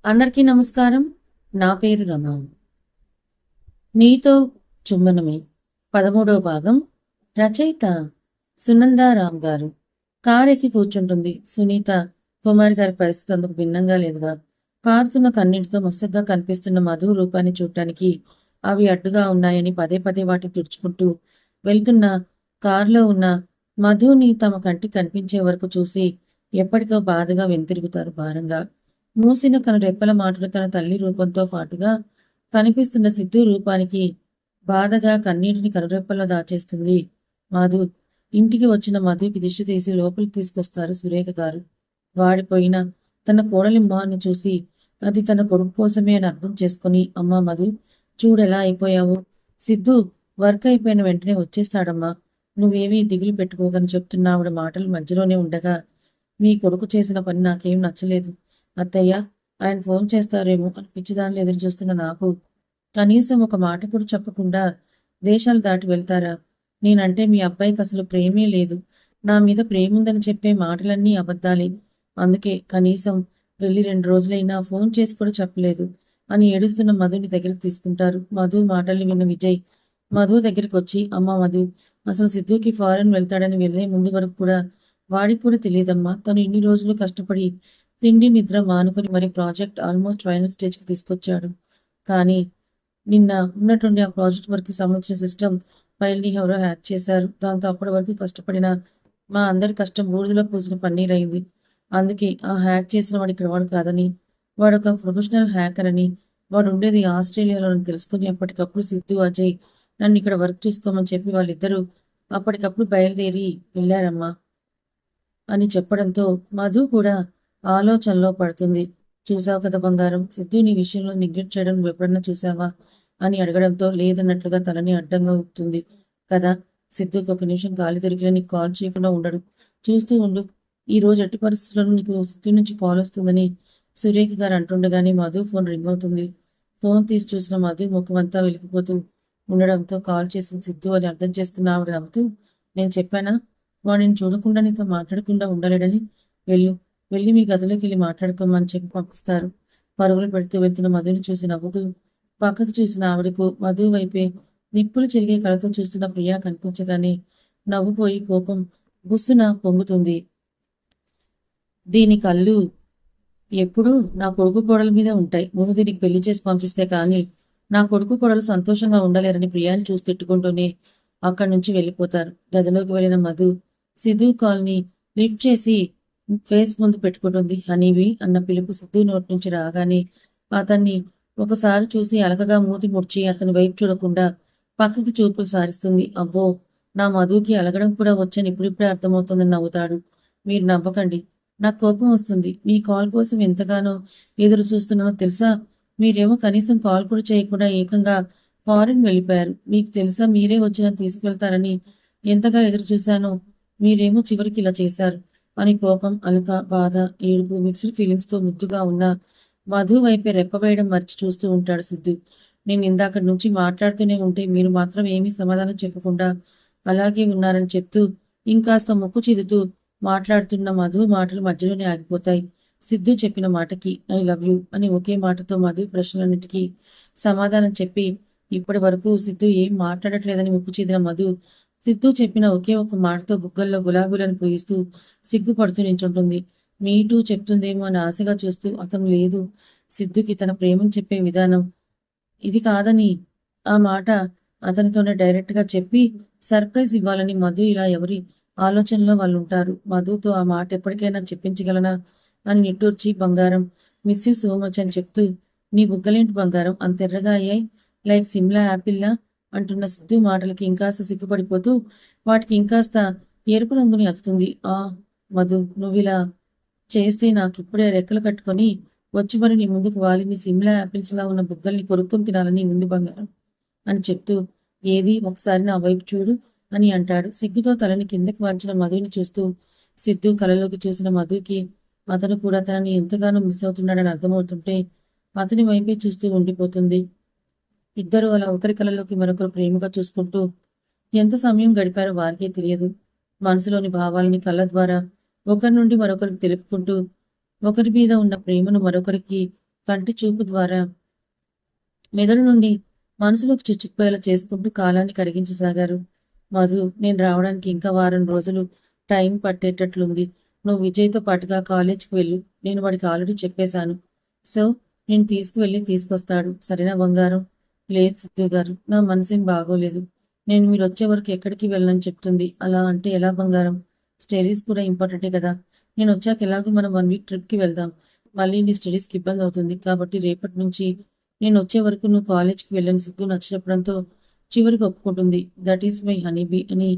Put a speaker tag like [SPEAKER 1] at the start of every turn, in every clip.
[SPEAKER 1] అందరికీ నమస్కారం. నా పేరు రమ. నీతో చుమ్మనమే 13వ భాగం. రచయిత సునందారాం గారు. కారెక్కి కూర్చుంటుంది. సునీత కుమారి గారి పరిస్థితి అందుకు భిన్నంగా లేదుగా. కారుతున్న కన్నీటితో మసగ్గా కనిపిస్తున్న మధు రూపాన్ని చూడటానికి అవి అడ్డుగా ఉన్నాయని పదే పదే వాటిని తుడుచుకుంటూ వెళ్తున్న కారులో ఉన్న మధుని తమ కంటికి కనిపించే వరకు చూసి ఎప్పటికో బాధగా వెనుతిరుగుతారు భారంగా. మూసిన తన రెప్పల మాటలు తన తల్లి రూపంతో పాటుగా కనిపిస్తున్న సిద్ధు రూపానికి బాధగా కన్నీటిని కనురెప్పల్లో దాచేస్తుంది మధు. ఇంటికి వచ్చిన మధుకి దిష్టి తీసి లోపలికి తీసుకొస్తారు సురేఖ గారు. వాడిపోయిన తన కోడలి మొహాన్ని చూసి అది తన కొడుకు కోసమే అని అర్థం చేసుకుని, అమ్మా మధు, చూడెలా అయిపోయావు. సిద్ధు వర్క్ అయిపోయిన వెంటనే వచ్చేస్తాడమ్మా, నువ్వేమీ దిగులు పెట్టుకోగని చెప్తున్నా ఆవిడ మాటలు మధ్యలోనే ఉండగా, మీ కొడుకు చేసిన పని నాకేం నచ్చలేదు అత్తయ్య. ఆయన ఫోన్ చేస్తారేమో అని పిచ్చిదాన్ని ఎదురు చూస్తున్న నాకు కనీసం ఒక మాట కూడా చెప్పకుండా దేశాలు దాటి వెళ్తారా? నేనంటే మీ అబ్బాయికి అసలు ప్రేమే లేదు. నా మీద ప్రేముందని చెప్పే మాటలన్నీ అబద్ధాలే. అందుకే కనీసం వెళ్ళి 2 రోజులైనా ఫోన్ చేసి కూడా చెప్పలేదు అని ఏడుస్తున్న మధుని దగ్గరికి తీసుకుంటారు. మధు మాటల్ని విన్న విజయ్ మధు దగ్గరికి వచ్చి, అమ్మ మధు, అసలు సిద్ధుకి ఫారెన్ వెళ్తాడని వెళ్ళే ముందు వరకు కూడా వాడికి కూడా తెలియదమ్మా. తను ఇన్ని రోజులు కష్టపడి తిండి నిద్ర మానుకొని మరి ప్రాజెక్ట్ ఆల్మోస్ట్ ఫైనల్ స్టేజ్కి తీసుకొచ్చాడు. కానీ నిన్న ఉన్నటువంటి ఆ ప్రాజెక్ట్ వర్క్కి సంబంధించిన సిస్టమ్ ఫైల్ని ఎవరో హ్యాక్ చేశారు. దాంతో అప్పటి వరకు కష్టపడిన మా అందరి కష్టం బూడిదలో పూసిన పన్నీర్ అయింది. అందుకే ఆ హ్యాక్ చేసిన వాడు ఇక్కడ వాడు కాదని, వాడు ఒక ప్రొఫెషనల్ హ్యాకర్ అని, వాడు ఉండేది ఆస్ట్రేలియాలో తెలుసుకుని అప్పటికప్పుడు సిద్ధు, అజయ్ నన్ను ఇక్కడ వర్క్ చూసుకోమని చెప్పి వాళ్ళిద్దరూ అప్పటికప్పుడు బయలుదేరి వెళ్ళారమ్మా అని చెప్పడంతో మధు కూడా ఆలోచనలో పడుతుంది. చూసావు కదా బంగారం, సిద్ధు నీ విషయంలో నెగ్లెక్ట్ చేయడం నువ్వు ఎప్పుడన్నా చూసావా అని అడగడంతో లేదన్నట్లుగా తలని అడ్డంగా ఊపుతుంది. కదా, సిద్ధుకి ఒక నిమిషం గాలి దొరికినా నీకు కాల్ చేయకుండా ఉండడు. చూస్తూ ఉండు, ఈ రోజు ఎట్టి పరిస్థితుల్లో నీకు సిద్ధు నుంచి కాల్ వస్తుందని సురేఖ గారు అంటుండగానే మధు ఫోన్ రింగ్ అవుతుంది. ఫోన్ తీసి చూసిన మధు ముఖం అంతా వెలిగిపోతూ ఉండడంతో కాల్ చేసిన సిద్ధు అని అర్థం చేసుకున్న ఆవిడ నవ్వుతూ, నేను చెప్పానా వాడిని చూడకుండా నీతో మాట్లాడకుండా ఉండలేడని, వెళ్ళి మీ గదిలోకి వెళ్ళి మాట్లాడుకోమని చెప్పి పంపిస్తారు. పరుగులు పెడుతూ వెళ్తున్న మధుని చూసి నవ్వుతూ పక్కకు చూసిన ఆవిడకు మధు వైపే నిప్పులు చెరిగే కళతో చూస్తున్న ప్రియా కనిపించగానే నవ్వుపోయి కోపం బుస్సున పొంగుతుంది. దీని కళ్ళు ఎప్పుడూ నా కొడుకు కోడల మీద ఉంటాయి. ముందు దీనికి పెళ్లి చేసి పంపిస్తే కానీ నా కొడుకు కోడలు సంతోషంగా ఉండలేరని ప్రియాని చూసి తిట్టుకుంటూనే అక్కడి నుంచి వెళ్ళిపోతారు. గదిలోకి వెళ్ళిన మధు సిద్ధు కాల్ని లిఫ్ట్ చేసి ఫేస్ ముందు పెట్టుకుంటుంది. హనీవి అన్న పిలుపు సిద్ధు నోటి నుంచి రాగానే అతన్ని ఒకసారి చూసి అలకగా మూతి ముడిచి అతని వైపు చూడకుండా పక్కకి చూపులు సారిస్తుంది. అబ్బో, నా మధుకి అలగడం కూడా వచ్చని ఇప్పుడిప్పుడే అర్థమవుతుందని నవ్వుతాడు. మీరు నవ్వకండి, నాకు కోపం వస్తుంది. మీ కాల్ కోసం ఎంతగానో ఎదురు చూస్తున్నానో తెలుసా? మీరేమో కనీసం కాల్ కూడా చేయకుండా ఏకంగా ఫారెన్ వెళ్ళిపోయారు. మీకు తెలుసా మీరే వచ్చినా తీసుకువెళ్తారని ఎంతగా ఎదురు చూశానో, మీరేమో చివరికి ఇలా చేశారు అని కోపం, అలక, బాధ, ఏడుపు మిక్స్డ్ ఫీలింగ్స్ తో ముద్దుగా ఉన్న మధు వైపే రెప్పవేయడం మర్చి చూస్తూ ఉంటాడు సిద్ధు. నేను ఇందాక నుంచి మాట్లాడుతూనే ఉంటే మీరు మాత్రం ఏమీ సమాధానం చెప్పకుండా అలాగే ఉన్నారని చెప్తూ ఇంకాస్త ముక్కు చిదుతూ మాట్లాడుతున్న మధు మాటలు మధ్యలోనే ఆగిపోతాయి. సిద్ధు చెప్పిన మాటకి ఐ లవ్ యూ అని ఒకే మాటతో మధు ప్రశ్నలన్నిటికీ సమాధానం చెప్పి ఇప్పటి వరకు సిద్ధు ఏం మాట్లాడట్లేదని ముక్కు చెదిన మధు సిద్ధు చెప్పిన ఒకే ఒక మాటతో బుగ్గల్లో గులాబీలను పూయిస్తూ సిగ్గుపడుతూ నించుంటుంది. మీటూ చెప్తుందేమో అని ఆశగా చూస్తూ అతను లేదు. సిద్ధుకి తన ప్రేమను చెప్పే విధానం ఇది కాదని ఆ మాట అతనితోనే డైరెక్ట్గా చెప్పి సర్ప్రైజ్ ఇవ్వాలని మధు ఇలా ఎవరి ఆలోచనలో వాళ్ళు ఉంటారు. మధుతో ఆ మాట ఎప్పటికైనా చెప్పించగలనా అని నిట్టూర్చి, బంగారం మిస్ యూ సో మచ్ అని చెప్తూ, నీ బుగ్గలేంటి బంగారం అంత ఎర్రగా అయ్యాయి, లైక్ సిమ్లా యాపిల్లా అంటున్న సిద్ధు మాటలకి ఇంకాస్త సిగ్గుపడిపోతూ వాటికి ఇంకాస్త ఎరుపు రంగుని అతుతుంది. ఆ మధు, నువ్విలా చేస్తే నాకిప్పుడే రెక్కలు కట్టుకొని వచ్చి మరి నీ ముందుకు వాలి నీ సిమ్లా యాపిల్స్ లా ఉన్న బుగ్గల్ని కొరుక్కుని తినాలని ఉంది బంగారం అని చెప్తూ, ఏది ఒకసారి నా వైపు చూడు అని అంటాడు. సిగ్గుతో తలని కిందకి వాల్చిన మధుని చూస్తూ సిద్ధు కళలోకి చూసిన మధుకి అతను కూడా తనని ఎంతగానో మిస్ అవుతున్నాడని అర్థమవుతుంటే అతని వైపే చూస్తూ ఉండిపోతుంది. ఇద్దరు అలా ఒకరి కళలోకి మరొకరు ప్రేమగా చూసుకుంటూ ఎంత సమయం గడిపారో వారికే తెలియదు. మనసులోని భావాలని కళ్ళ ద్వారా ఒకరి నుండి మరొకరికి తెలుపుకుంటూ ఒకరి మీద ఉన్న ప్రేమను మరొకరికి కంటి చూపు ద్వారా మెదడు నుండి మనసులోకి చొచ్చుకుపోయేలా చేసుకుంటూ కాలాన్ని కరిగించసాగారు. మధు, నేను రావడానికి ఇంకా వారం రోజులు టైం పట్టేటట్లుంది. నువ్వు విజయ్తో పాటుగా కాలేజీకి వెళ్ళు. నేను వాడికి ఆల్రెడీ చెప్పేశాను. సో, నేను తీసుకువెళ్ళి తీసుకొస్తాడు. సరేనా బంగారం? లేదు సిద్ధు గారు, నా మనసేం బాగోలేదు. నేను మీరు వచ్చే వరకు ఎక్కడికి వెళ్ళనని చెప్తుంది. అలా అంటే ఎలా బంగారం? స్టడీస్ కూడా ఇంపార్టెంటే కదా. నేను వచ్చాక ఎలాగో మనం 1 వీక్ ట్రిప్కి వెళ్దాం. మళ్ళీ నీ స్టడీస్కి ఇబ్బంది అవుతుంది కాబట్టి రేపటి నుంచి నేను వచ్చే వరకు నువ్వు కాలేజ్కి వెళ్ళని సిద్ధు నచ్చ చెప్పడంతో చివరికి ఒప్పుకుంటుంది. దట్ ఈస్ మై హనీబీ అని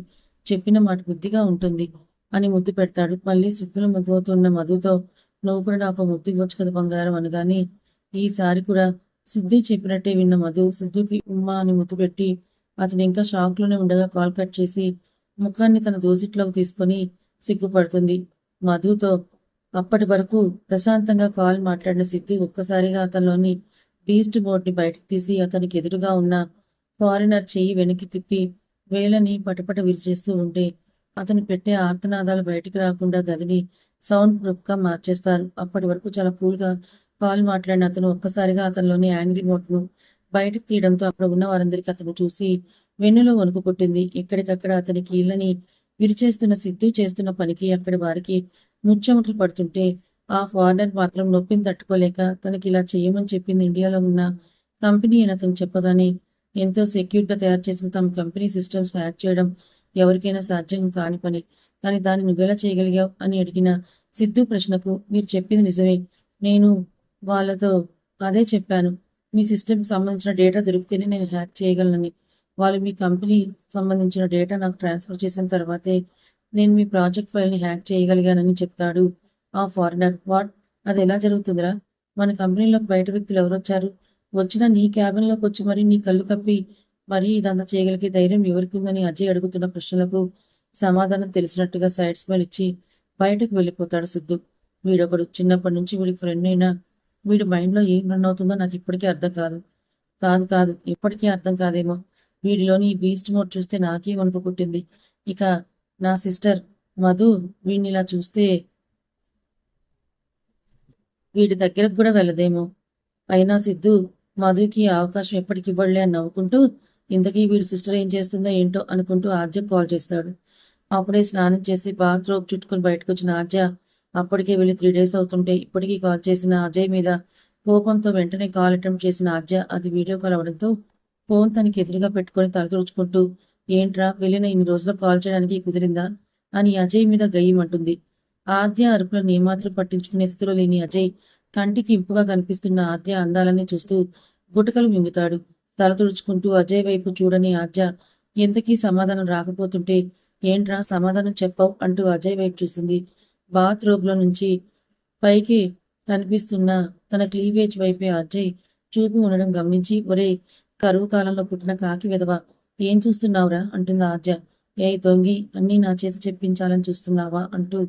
[SPEAKER 1] చెప్పిన మాట బుద్ధిగా ఉంటుంది అని ముద్దు పెడతాడు. మళ్ళీ సిగ్గులు ముగ్గుతున్న మధుతో నువ్వు కూడా నాకు ముద్దు ఇవ్వచ్చు కదా బంగారం అనగానే ఈసారి కూడా సిద్ధు చెప్పినట్టే విన్న మధు సిద్ధుకి ఉమ్మా అని ముద్దు పెట్టి అతను ఇంకా షాక్లోనే ఉండగా కాల్ కట్ చేసి ముఖాన్ని తన దోసిట్లోకి తీసుకొని సిగ్గుపడుతుంది. మధుతో అప్పటి వరకు ప్రశాంతంగా కాల్ మాట్లాడిన సిద్ధు ఒక్కసారిగా అతనిలోని బీస్ట్ మోడ్ని బయటకు తీసి అతనికి ఎదురుగా ఉన్న ఫారినర్ చెయ్యి వెనక్కి తిప్పి వేలని పటపట విరిచేస్తూ ఉంటే అతను పెట్టే ఆర్తనాదాలు బయటికి రాకుండా గదిని సౌండ్ ప్రూఫ్గా మార్చేస్తారు. అప్పటి వరకు చాలా కూల్గా కాల్ మాట్లాడిన అతను ఒక్కసారిగా అతనిలోని యాంగ్రీ మోడ్ను బయటకు తీయడంతో అక్కడ ఉన్న వారందరికీ అతను చూసి వెన్నులో వణుకు పుట్టింది. ఎక్కడికక్కడ అతని కీళ్ళని విరిచేస్తున్న సిద్ధు చేస్తున్న పనికి అక్కడి వారికి ముచ్చెమటలు పడుతుంటే ఆ ఫారినర్ మాత్రం నొప్పిని తట్టుకోలేక తనకి ఇలా చేయమని చెప్పింది ఇండియాలో ఉన్న కంపెనీ అని అతను చెప్పగానే ఎంతో సెక్యూర్గా తయారు చేసిన తమ కంపెనీ సిస్టమ్స్ హ్యాక్ చేయడం ఎవరికైనా సాధ్యం కాని పని. కానీ దాన్ని నువ్వెలా చేయగలిగావు అని అడిగిన సిద్ధు ప్రశ్నకు మీరు చెప్పింది నిజమే. నేను వాళ్ళతో అదే చెప్పాను. మీ సిస్టమ్కి సంబంధించిన డేటా దొరికితేనే నేను హ్యాక్ చేయగలనని. వాళ్ళు మీ కంపెనీ సంబంధించిన డేటా నాకు ట్రాన్స్ఫర్ చేసిన తర్వాతే నేను మీ ప్రాజెక్ట్ ఫైల్ని హ్యాక్ చేయగలిగానని చెప్తాడు ఆ ఫారినర్. వాట్? అది ఎలా జరుగుతుందిరా? మన కంపెనీలోకి బయట వ్యక్తులు ఎవరొచ్చారు? వచ్చినా నీ క్యాబిన్లోకి వచ్చి మరీ నీ కళ్ళు కప్పి మరీ ఇదంతా చేయగలిగే ధైర్యం ఎవరికి ఉందని అజయ్ అడుగుతున్న ప్రశ్నలకు సమాధానం తెలిసినట్టుగా సైడ్ స్మైల్ ఇచ్చి బయటకు వెళ్ళిపోతాడు సిద్ధు. వీడొకడు చిన్నప్పటి నుంచి వీడికి ఫ్రెండ్ అయినా వీడి మైండ్లో ఏం రన్ అవుతుందో నాకు ఇప్పటికీ అర్థం కాదు. కాదు ఎప్పటికీ అర్థం కాదేమో. వీడిలోని ఈ బీస్ట్ మోడ్ చూస్తే నాకే వణుకు పుట్టింది. ఇక నా సిస్టర్ మధు వీడిని ఇలా చూస్తే వీడి దగ్గరకు కూడా వెళ్ళదేమో. అయినా సిద్ధు మధుకి అవకాశం ఎప్పటికి ఇవ్వలే అని నవ్వుకుంటూ ఇంతకీ వీడి సిస్టర్ ఏం చేస్తుందో ఏంటో అనుకుంటూ ఆర్జకు కాల్ చేస్తాడు. అప్పుడే స్నానం చేసి బాత్రూమ్ చుట్టుకుని బయటకు వచ్చిన ఆర్జ అప్పటికే వెళ్ళి 3 days అవుతుంటే ఇప్పటికీ కాల్ చేసిన అజయ్ మీద కోపంతో వెంటనే కాల్ అటెంప్ట్ చేసిన ఆర్జ అది వీడియో కాల్ అవడంతో ఫోన్ తనకి ఎదురుగా పెట్టుకుని తలతుడుచుకుంటూ ఏంట్రా వెళ్ళిన ఇన్ని రోజులు కాల్ చేయడానికి కుదిరిందా అని అజయ్ మీద గయ్యమంటుంది. ఆద్య అరుపులను ఏమాత్రం పట్టించుకునే స్థితిలో లేని అజయ్ కంటికి ఇంపుగా కనిపిస్తున్న ఆద్య అందాలని చూస్తూ గుటకలు మింగుతాడు. తల తుడుచుకుంటూ అజయ్ వైపు చూడని ఆద్య ఎంతకీ సమాధానం రాకపోతుంటే ఏంట్రా సమాధానం చెప్పావు అంటూ అజయ్ వైపు చూసింది. బాత్రూంలో నుంచి పైకి కనిపిస్తున్న తన క్లీవేజ్ వైపే అజయ్ చూపు ఉండడం గమనించి ఒరే కరువు కాలంలో పుట్టిన కాకి వెధవ ఏం చూస్తున్నావురా అంటుంది ఆద్య. ఏయ్ దొంగి అన్నీ నా చేత చెప్పించాలని చూస్తున్నావా అంటూ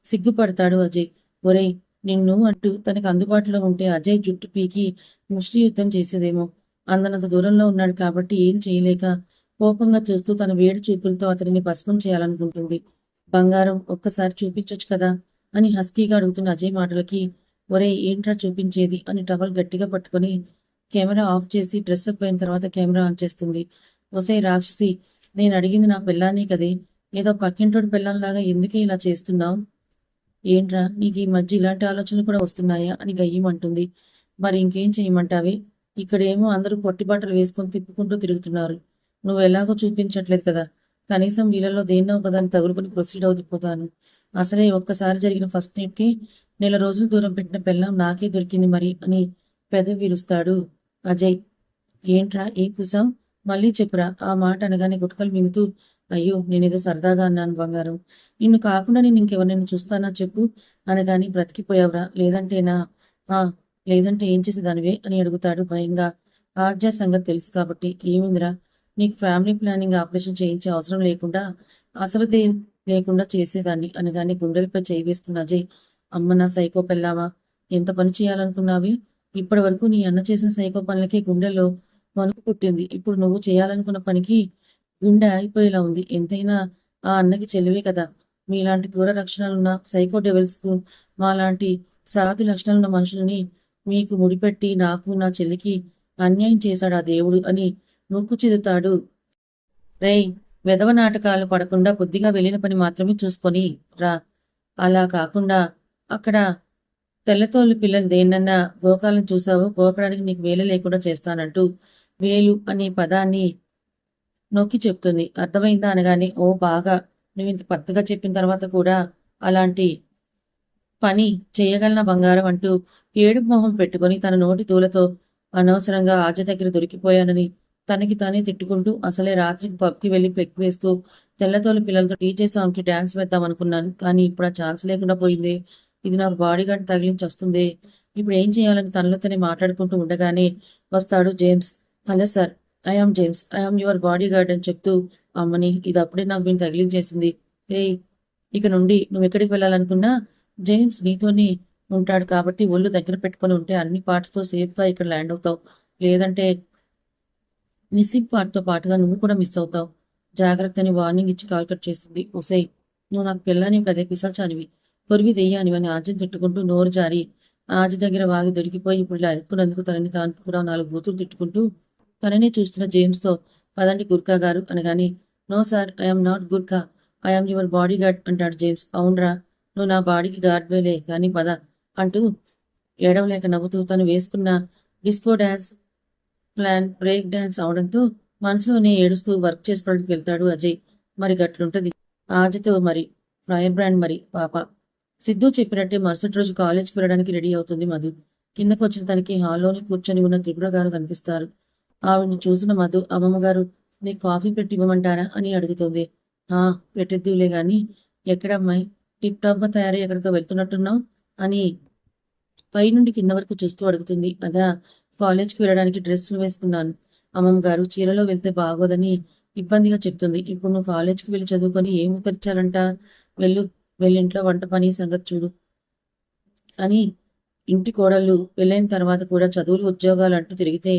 [SPEAKER 1] సిగ్గుపడతాడు అజయ్. ఒరేయ్ నిన్ను అంటూ తనకు అందుబాటులో ఉంటే అజయ్ జుట్టు పీకి ముష్టి యుద్ధం చేసేదేమో. అందనంత దూరంలో ఉన్నాడు కాబట్టి ఏం చేయలేక కోపంగా చూస్తూ తన వేడి చూపులతో అతడిని భస్మం చేయాలనుకుంటుంది. బంగారం ఒక్కసారి చూపించొచ్చు కదా అని హస్కీగా అడుగుతున్న అజయ్ మాటలకి ఒరే ఏంట్రా చూపించేది అని టవల్ గట్టిగా పట్టుకొని కెమెరా ఆఫ్ చేసి డ్రెస్అప్ అయిన తర్వాత కెమెరా ఆన్ చేస్తుంది. ఒసే రాక్షసి, నేను అడిగింది నా పెళ్ళాన్ని కదే, ఏదో పక్కింటోడి పెళ్ళంలాగా ఎందుకే ఇలా చేస్తున్నావు? ఏంట్రా నీకు ఈ మధ్య ఇలాంటి ఆలోచనలు కూడా వస్తున్నాయా అని గయ్యమంటుంది. మరి ఇంకేం చేయమంటావే? ఇక్కడేమో అందరూ పొట్టి బట్టలు వేసుకొని తిప్పుకుంటూ తిరుగుతున్నారు. నువ్వు ఎలాగో చూపించట్లేదు కదా. కనీసం వీళ్ళలో దేన్నో ఒకదాన్ని తగులుకొని ప్రొసీడ్ అవుతుపోతాను. అసలే ఒక్కసారి జరిగిన ఫస్ట్ నైట్కి 1 రోజులు దూరం పెట్టిన పెళ్ళం నాకే దొరికింది మరి అని పెదవి విరుస్తాడు అజయ్. ఏంట్రా ఏం కూసావు? మళ్ళీ చెప్పురా. ఆ మాట అనగానే గుట్కలు మింగుతూ అయ్యో నేనేదో సరదాగా అన్నాను బంగారం. నిన్ను కాకుండా నేను ఇంకెవరినైనా చూస్తానా చెప్పు అనగాని బ్రతికిపోయావురా లేదంటేనా? ఆ లేదంటే ఏం చేసేదానివే అని అడుగుతాడు భయంగా. ఆర్జా సంగతి తెలుసు కాబట్టి ఏముందిరా, నీకు ఫ్యామిలీ ప్లానింగ్ ఆపరేషన్ చేయించే అవసరం లేకుండా అసలుదే లేకుండా చేసేదాన్ని అనగానే గుండెలపై చేయి వేస్తున్న అజయ్. అమ్మ నా సైకో పెళ్ళావా, ఎంత పని చేయాలనుకున్నావి? ఇప్పటి వరకు నీ అన్న చేసిన సైకో పనులకే గుండెల్లో వణుకు పుట్టింది. ఇప్పుడు నువ్వు చేయాలనుకున్న పనికి గుండె ఆగిపోయేలా ఉంది. ఎంతైనా ఆ అన్నకి చెల్లివే కదా. మీలాంటి క్రూర లక్షణాలున్న సైకో డెవిల్స్కు మాలాంటి సాధు లక్షణాలున్న మనుషుల్ని మీకు ముడిపెట్టి నాకు నా చెల్లికి అన్యాయం చేశాడు ఆ దేవుడు అని ముక్కు చిదుతాడు. రేయ్, వెధవ నాటకాలు పడకుండా కొద్దిగా వెళ్ళిన పని మాత్రమే చూసుకొని రా. అలా కాకుండా అక్కడ తెల్లతోలు పిల్లలు దేన్నన్నా గోకాలను చూసావో గోకడానికి నీకు వేలు లేకుండా చేస్తానంటూ వేలు అనే పదాన్ని నొక్కి చెప్తుంది. అర్థమైందా అనగానే ఓ బాగా, నువ్వు ఇంత పద్ధతిగా చెప్పిన తర్వాత కూడా అలాంటి పని చేయగలన బంగారం అంటూ ఏడుపు మొహం పెట్టుకొని తన నోటి తూలతో అనవసరంగా ఆజ దగ్గర దొరికిపోయానని తనకి తానే తిట్టుకుంటూ అసలే రాత్రికి పబ్కి వెళ్ళి పెక్కి వేస్తూ తెల్లతోలు పిల్లలతో డీజే సాంగ్కి డాన్స్ వేద్దాం అనుకున్నాను. కానీ ఇప్పుడు ఆ ఛాన్స్ లేకుండా పోయింది. ఇది నాకు బాడీ గార్డ్ తగిలించి వస్తుంది. ఇప్పుడు ఏం చేయాలని తనలో తనే మాట్లాడుకుంటూ ఉండగానే వస్తాడు James. Hello sir, I am James, I am your body guard అని చెప్తూ అమ్మని ఇది అప్పుడే నాకు వీళ్ళు తగిలించేసింది. ఏయ్, ఇక నుండి నువ్వు ఎక్కడికి వెళ్ళాలనుకున్నా జేమ్స్ నీతోనే ఉంటాడు కాబట్టి ఒళ్ళు దగ్గర పెట్టుకొని ఉంటే అన్ని పార్ట్స్తో సేఫ్గా ఇక్కడ ల్యాండ్ అవుతావు. లేదంటే మిస్సింగ్ పార్ట్తో పాటుగా నువ్వు కూడా మిస్ అవుతావు. జాగ్రత్తని వార్నింగ్ ఇచ్చి కాల్ కట్ చేసింది. ఒసై, నువ్వు నాకు పిల్లని కదే పిసల్చానివి, కొరివి దెయ్యానివి అని ఆజ్యం తిట్టుకుంటూ నోరు జారి ఆజి దగ్గర వాగి దొరికిపోయి ఇప్పుడు ఇలా అరుక్కున్నందుకు తనని తాను కూడా 4 బూతులు తిట్టుకుంటూ తననే చూస్తున్న జేమ్స్తో పదండి గుర్కా గారు అనగానే no sir, I'm not Gurkha, I'm your bodyguard అంటాడు జేమ్స్. అవునరా, నువ్వు నా బాడీకి గార్డ్వేలే కానీ పద అంటూ ఏడవలేక నవ్వుతూ తను వేసుకున్న disco dance plan break dance అవడంతో మనసులోనే ఏడుస్తూ వర్క్ చేసుకోవడానికి వెళ్తాడు అజయ్. మరి గట్లుంటది ఆజతో మరి ఫైర్ బ్రాండ్ మరి పాప. సిద్ధు చెప్పినట్టే మరుసటి రోజు కాలేజ్కి వెళ్ళడానికి రెడీ అవుతుంది మధు. కిందకు వచ్చిన తనకి హాల్లోనే కూర్చొని ఉన్న త్రిపుర గారు కనిపిస్తారు. ఆవిడ్ని చూసిన మధు అమ్మమ్మ గారు నీకు కాఫీ పెట్టి ఇవ్వమంటారా అని అడుగుతుంది. పెట్టిద్దులే గాని ఎక్కడమ్మాయి టిప్ టాప్గా తయారై ఎక్కడికో వెళ్తున్నట్టున్నావు అని పైనుండి కింద వరకు చూస్తూ అడుగుతుంది. అదా, కాలేజ్కి వెళ్ళడానికి డ్రెస్సులు వేసుకున్నాను అమ్మమ్మ గారు, చీరలో వెళ్తే బాగోదని ఇబ్బందిగా చెప్తుంది. ఇప్పుడు నువ్వు కాలేజ్కి వెళ్ళి చదువుకొని ఏం ఉద్ధరించాలంట? వెళ్ళింట్లో వంట పని సంగతి చూడు అని ఇంటి కోడళ్ళు పెళ్ళైన తర్వాత కూడా చదువులు ఉద్యోగాలు అంటూ తిరిగితే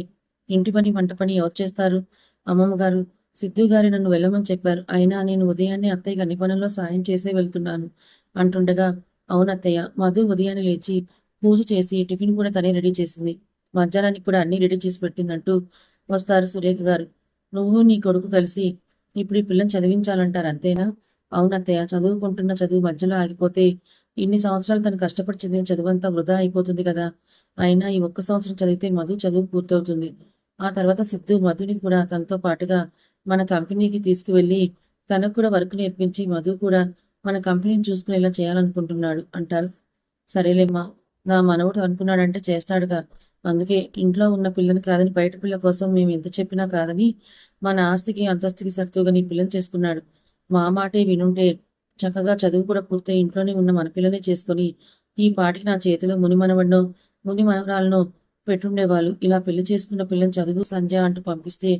[SPEAKER 1] ఇంటి పని వంట పని ఎవరు చేస్తారు? అమ్మమ్మ గారు, సిద్ధు గారి నన్ను వెళ్ళమని చెప్పారు. అయినా నేను ఉదయాన్నే అత్తయ్యకి అన్ని పనుల్లో సాయం చేసే వెళ్తున్నాను అంటుండగా అవునత్తయ్య. మధు ఉదయాన్నే లేచి పూజ చేసి టిఫిన్ కూడా తనే రెడీ చేసింది. మధ్యాహ్నానికి కూడా అన్నీ రెడీ చేసి పెట్టిందంటూ వస్తారు సురేఖ గారు. నువ్వు నీ కొడుకు కలిసి ఇప్పుడు ఈ పిల్లని చదివించాలంటారు అంతేనా? అవునత్తయ్య, చదువుకుంటున్న చదువు మధ్యలో ఆగిపోతే ఇన్ని సంవత్సరాలు తను కష్టపడి చదివిన చదువంతా వృధా అయిపోతుంది కదా. అయినా ఈ ఒక్క సంవత్సరం చదివితే మధు చదువు పూర్తవుతుంది. ఆ తర్వాత సిద్ధు మధుని కూడా తనతో పాటుగా మన కంపెనీకి తీసుకువెళ్ళి తనకు కూడా వర్క్ నేర్పించి మధు కూడా మన కంపెనీని చూసుకునేలా చేయాలనుకుంటున్నాడు అంటారు. సరేలేమ్మా, నా మనవడు అనుకున్నాడంటే చేస్తాడుగా. అందుకే ఇంట్లో ఉన్న పిల్లని కాదని బయట పిల్ల కోసం మేము ఎంత చెప్పినా కాదని మన ఆస్తికి అంతస్తుకి సర్తుగా నీ పిల్లని చేసుకున్నాడు. మా మాటే వినుంటే చక్కగా చదువు కూడా పూర్తయి ఇంట్లోనే ఉన్న మన పిల్లనే చేసుకొని ఈ పాటికి నా చేతిలో ముని మనవరాలను పెట్టుండేవాళ్ళు. ఇలా పెళ్లి చేసుకున్న పిల్లని చదువు సంధ్య అంటూ పంపిస్తే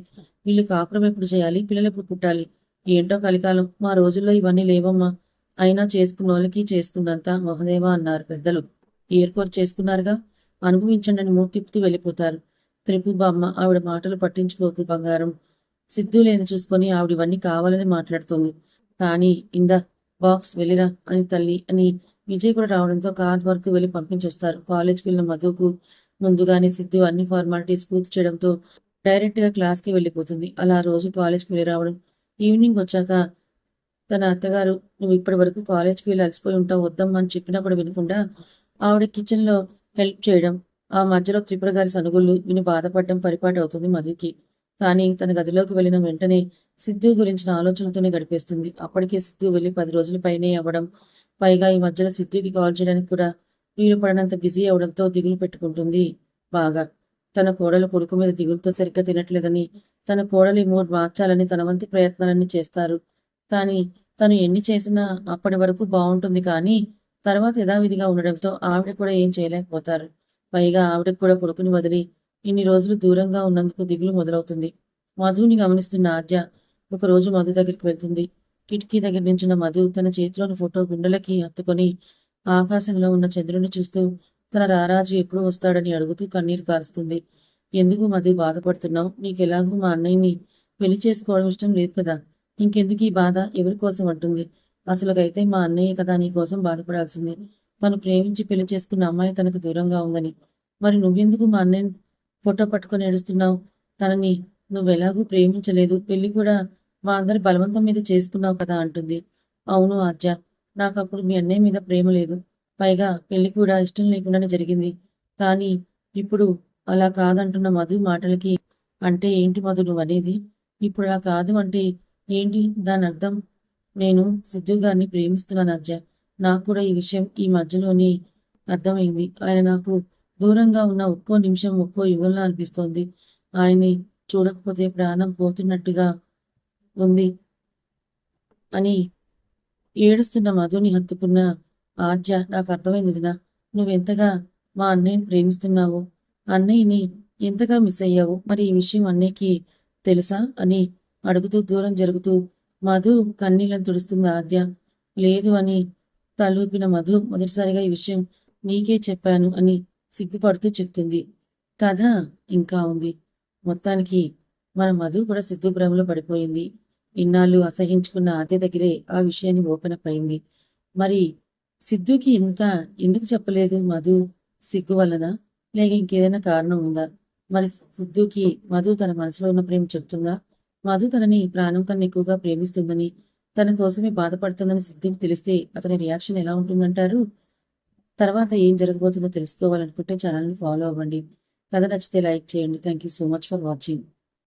[SPEAKER 1] వీళ్ళు కాపురం ఎప్పుడు చేయాలి, పిల్లలు ఎప్పుడు పుట్టాలి? ఏంటో కలికాలం. మా రోజుల్లో ఇవన్నీ లేవమ్మా. అయినా చేసుకున్న వాళ్ళకి చేసుకున్నంత మహదేవా అన్నారు పెద్దలు. ఏర్పాటు చేసుకున్నారుగా, అనుభవించండి అని మూతి తిప్పుతూ వెళ్ళిపోతారు. త్రిపు బామ్మ ఆవిడ మాటలు పట్టించుకోకు బంగారం. సిద్ధు లేని చూసుకొని ఆవిడ ఇవన్నీ కావాలని మాట్లాడుతుంది. కానీ ఇందా బాక్స్ వెళ్ళిరా అని తల్లి అని విజయ్ కూడా రావడంతో కార్ వరకు వెళ్ళి పంపించొస్తారు. కాలేజ్కి వెళ్ళిన మధుకు ముందుగానే సిద్ధు అన్ని ఫార్మాలిటీస్ పూర్తి చేయడంతో డైరెక్ట్గా క్లాస్కి వెళ్ళిపోతుంది. అలా రోజు కాలేజ్కి వెళ్ళి రావడం. ఈవినింగ్ వచ్చాక తన అత్తగారు నువ్వు ఇప్పటి వరకు కాలేజ్కి వెళ్ళి అలసిపోయి ఉంటావు, వద్దమ్మా అని చెప్పినా కూడా వినకుండా ఆవిడ కిచెన్లో హెల్ప్ చేయడం, ఆ మధ్యలో త్రిపుర గారి సనుగుళ్ళు విని బాధపడడం పరిపాటి అవుతుంది మధుకి. కానీ తన గదిలోకి వెళ్ళిన వెంటనే సిద్ధు గురించిన ఆలోచనలతోనే గడిపేస్తుంది. అప్పటికే సిద్ధు వెళ్ళి 10 రోజుల పైనే అవ్వడం, పైగా ఈ మధ్యలో సిద్ధుకి కాల్ చేయడానికి కూడా వీలు పడనంత బిజీ అవడంతో దిగులు పెట్టుకుంటుంది బాగా. తన కోడలు కొడుకు మీద దిగులుతో సరిగ్గా తినట్లేదని, తన కోడలి మూడ్ మార్చాలని తన వంతు ప్రయత్నాలన్నీ చేస్తారు. కానీ తను ఎన్ని చేసినా అప్పటి వరకు బాగుంటుంది. కానీ తర్వాత యథావిధిగా ఉండడంతో ఆవిడ కూడా ఏం చేయలేకపోతారు. పైగా ఆవిడకు కూడా కొడుకుని వదిలి ఇన్ని రోజులు దూరంగా ఉన్నందుకు దిగులు మొదలవుతుంది. మధుని గమనిస్తున్న ఆద్య ఒకరోజు మధు దగ్గరికి వెళ్తుంది. కిటికీ దగ్గర నించున్న మధు తన చేతిలోని ఫోటో గుండెలకి హత్తుకొని ఆకాశంలో ఉన్న చంద్రుని చూస్తూ తన రారాజు ఎప్పుడు వస్తాడని అడుగుతూ కన్నీరు కారుస్తుంది. ఎందుకు మధు బాధపడుతున్నావు? నీకెలాగూ మా అన్నయ్యని పెళ్లి చేసుకోవడం ఇష్టం లేదు కదా. ఇంకెందుకు ఈ బాధ? ఎవరి కోసం అంటుంది. అసలుకైతే మా అన్నయ్య కదా నీ కోసం బాధపడాల్సింది. తను ప్రేమించి పెళ్లి చేసుకున్న అమ్మాయి తనకు దూరంగా ఉందని. మరి నువ్వెందుకు మా అన్నయ్య ఫోటో పట్టుకొని ఏడుస్తున్నావు? తనని నువ్వెలాగూ ప్రేమించలేదు. పెళ్లి కూడా మా అందరి బలవంతం మీద చేసుకున్నావు కదా అంటుంది. అవును ఆద్య, నాకప్పుడు మీ అన్నయ్య మీద ప్రేమ లేదు. పైగా పెళ్లి కూడా ఇష్టం లేకుండానే జరిగింది. కానీ ఇప్పుడు అలా కాదంటున్న మధు మాటలకి అంటే ఏంటి మధు నువ్వనేది? ఇప్పుడు అలా కాదు అంటే ఏంటి దాని అర్థం? నేను సిద్ధు గారిని ప్రేమిస్తున్నాను అజ్జ. నాకు కూడా ఈ విషయం ఈ మధ్యలోనే అర్థమైంది. ఆయన నాకు దూరంగా ఉన్న ఒక్కో నిమిషం ఒక్కో యుగంలా అనిపిస్తోంది. ఆయన్ని చూడకపోతే ప్రాణం పోతున్నట్టుగా ఉంది అని ఏడుస్తున్న మధుని హత్తుకున్న ఆద్య నాకు అర్థమైంది వదినా. నువ్వెంతగా మా అన్నయ్యని ప్రేమిస్తున్నావో, అన్నయ్యని ఎంతగా మిస్ అయ్యావో మరి ఈ విషయం అన్నయ్యకి తెలుసా అని అడుగుతూ దూరం జరుగుతూ మధు కన్నీళ్లను తుడుస్తుంది ఆద్య. లేదు అని తలూపిన మధు మొదటిసారిగా ఈ విషయం నీకే చెప్పాను అని సిగ్గుపడుతూ చెప్తుంది. కథ ఇంకా ఉంది. మొత్తానికి మన మధు కూడా సిద్ధు భ్రమలో పడిపోయింది. ఇన్నాళ్ళు అసహించుకున్న ఆద్య దగ్గరే ఆ విషయాన్ని ఓపెన్ అప్ అయింది. మరి సిద్ధుకి ఇంకా ఎందుకు చెప్పలేదు మధు? సిగ్గు వలన? లేక ఇంకేదైనా కారణం ఉందా? మరి సిద్ధుకి మధు తన మనసులో ఉన్న ప్రేమ చెప్తుందా? మధు తనని ప్రాణం కన్నా ఎక్కువగా ప్రేమిస్తుందని, తన కోసమే బాధపడుతుందని సిద్ధుకి తెలిస్తే అతని రియాక్షన్ ఎలా ఉంటుందంటారు? తర్వాత ఏం జరగబోతుందో తెలుసుకోవాలనుకుంటే ఛానల్ని ఫాలో అవ్వండి. కథ నచ్చితే లైక్ చేయండి. Thank you so much for watching.